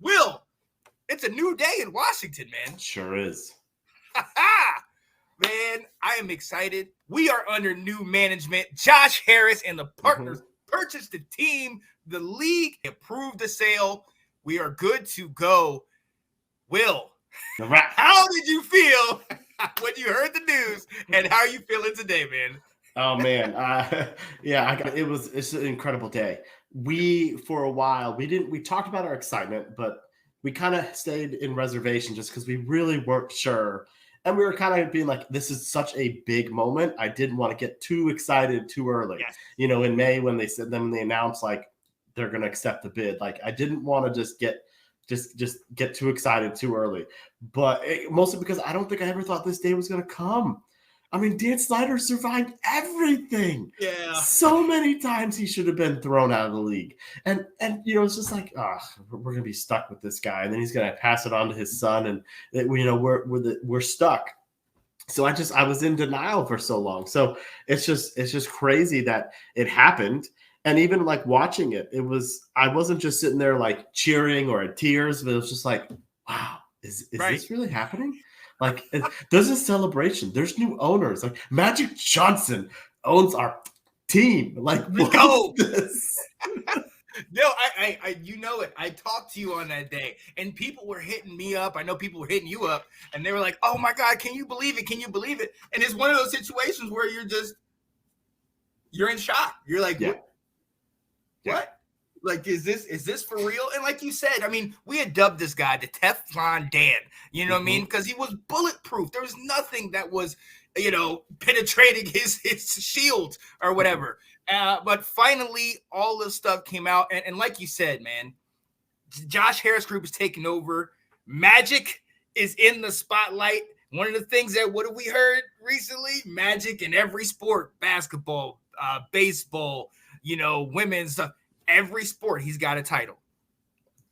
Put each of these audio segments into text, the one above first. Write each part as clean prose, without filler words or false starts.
Will, it's a new day in Washington, man. Sure is. Man, I am excited. We are under new management. Josh Harris and the partners purchased the team. The league approved the sale. We are good to go. Will, how did you feel when you heard the news, and how are you feeling today, man? Oh man, it's an incredible day. We for a while we talked about our excitement, but we kind of stayed in reservation just because we really weren't sure. And we were kind of being like, this is such a big moment. I didn't want to get too excited too early. Yes. In May when they announced like they're going to accept the bid, like I didn't want to just get too excited too early. But mostly because I don't think I ever thought this day was going to come. I mean, Dan Snyder survived everything. Yeah. So many times he should have been thrown out of the league. And it's just like, we're going to be stuck with this guy. And then he's going to pass it on to his son. And, we're stuck. So I was in denial for so long. So it's just crazy that it happened. And even like watching it, I wasn't just sitting there like cheering or in tears, but it was just like, wow, is this really happening? Like, there's a celebration. There's new owners. Like, Magic Johnson owns our team. Like, go. This? No, I you know it. I talked to you on that day, and people were hitting me up. I know people were hitting you up, and they were like, "Oh my God, can you believe it? Can you believe it?" And it's one of those situations where you're in shock. You're like, yeah. What? Like, is this for real? And like you said, I mean, we had dubbed this guy the Teflon Dan, you know what I mean? Because he was bulletproof. There was nothing that was, penetrating his shield or whatever. But finally, all this stuff came out. And like you said, man, Josh Harris Group is taking over. Magic is in the spotlight. One of the things what have we heard recently? Magic in every sport, basketball, baseball, women's stuff. Every sport, he's got a title.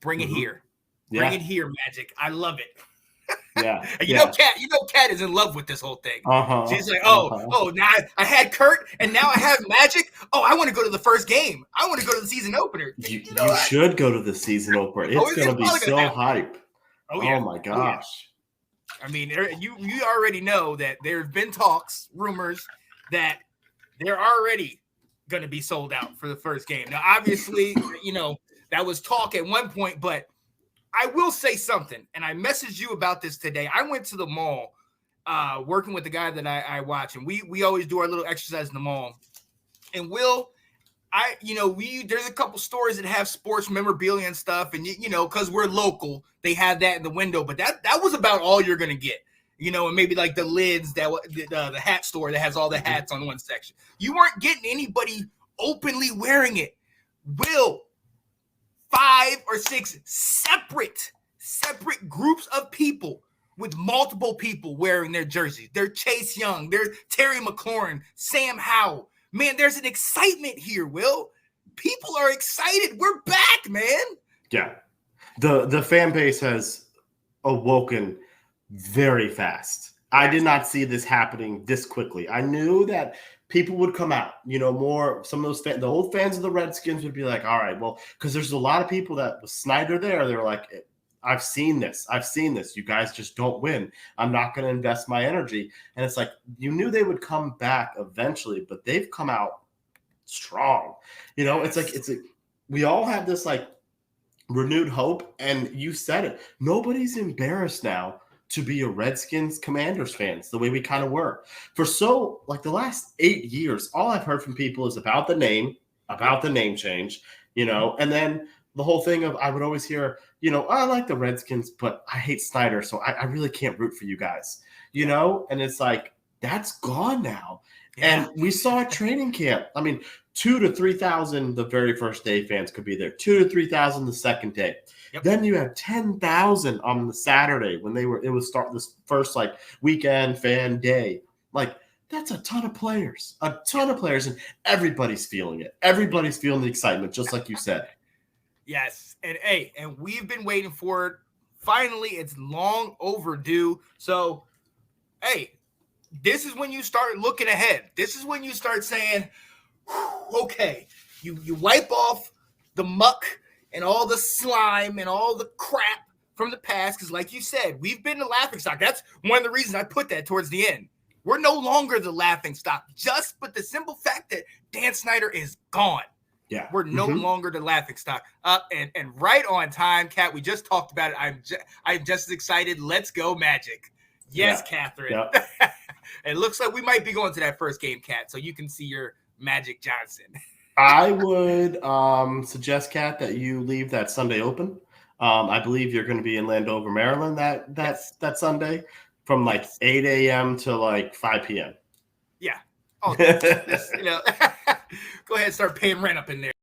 Bring it here. Bring it here, Magic. I love it. Yeah. You know, Kat is in love with this whole thing. She's like, now I had Kurt, and now I have Magic. Oh, I want to go to the first game. I want to go to the season opener. You should go to the season opener. It's going to be so hype. Oh, yeah. Oh, my gosh. I mean, you already know that there have been talks, rumors, that they're already going to be sold out for the first game. Now, obviously, that was talk at one point, but I will say something, and I messaged you about this today. I went to the mall working with the guy that I watch, and we always do our little exercise in the mall. And there's a couple stores that have sports memorabilia and stuff, and because we're local, they have that in the window, but that was about all you're going to get. And maybe like the lids, the hat store that has all the hats on one section. You weren't getting anybody openly wearing it. Will, 5 or 6 separate groups of people with multiple people wearing their jerseys. They're Chase Young. They're Terry McLaurin, Sam Howell. Man, there's an excitement here, Will. People are excited. We're back, man. Yeah. The fan base has awoken very fast. I did not see this happening this quickly. I knew that people would come out, some of those the old fans of the Redskins would be like, all right, well, because there's a lot of people that with Snyder there, they were like, I've seen this. You guys just don't win. I'm not going to invest my energy. And it's like, you knew they would come back eventually, but they've come out strong. It's like, we all have this like renewed hope. And you said it, nobody's embarrassed now to be a Redskins Commanders fans the way we kind of were for the last 8 years. All I've heard from people is about the name change, and then the whole thing of, I would always hear, I like the Redskins, but I hate Snyder. So I really can't root for you guys, and it's like, that's gone now. Yeah. And we saw at training camp, I mean, 2,000 to 3,000 the very first day fans could be there, 2,000 to 3,000 the second day. Yep. Then you have 10,000 on the Saturday when it was start this first like weekend fan day. Like, that's a ton of players, and everybody's feeling it. Everybody's feeling the excitement, just like you said. Yes. And we've been waiting for it. Finally, it's long overdue. So, this is when you start looking ahead. This is when you start saying, okay, you wipe off the muck and all the slime and all the crap from the past. Because like you said, we've been the laughingstock. That's one of the reasons I put that towards the end. We're no longer the laughingstock, just but the simple fact that Dan Snyder is gone. Yeah, we're no longer the laughingstock. And right on time, Kat. We just talked about it. I'm just as excited. Let's go Magic. Yes, Catherine. It looks like we might be going to that first game, Kat, so you can see your Magic Johnson. I would suggest, Kat, that you leave that Sunday open. I believe you're going to be in Landover, Maryland that Sunday from like 8 a.m. to like 5 p.m. Yeah. Oh, go ahead and start paying rent up in there.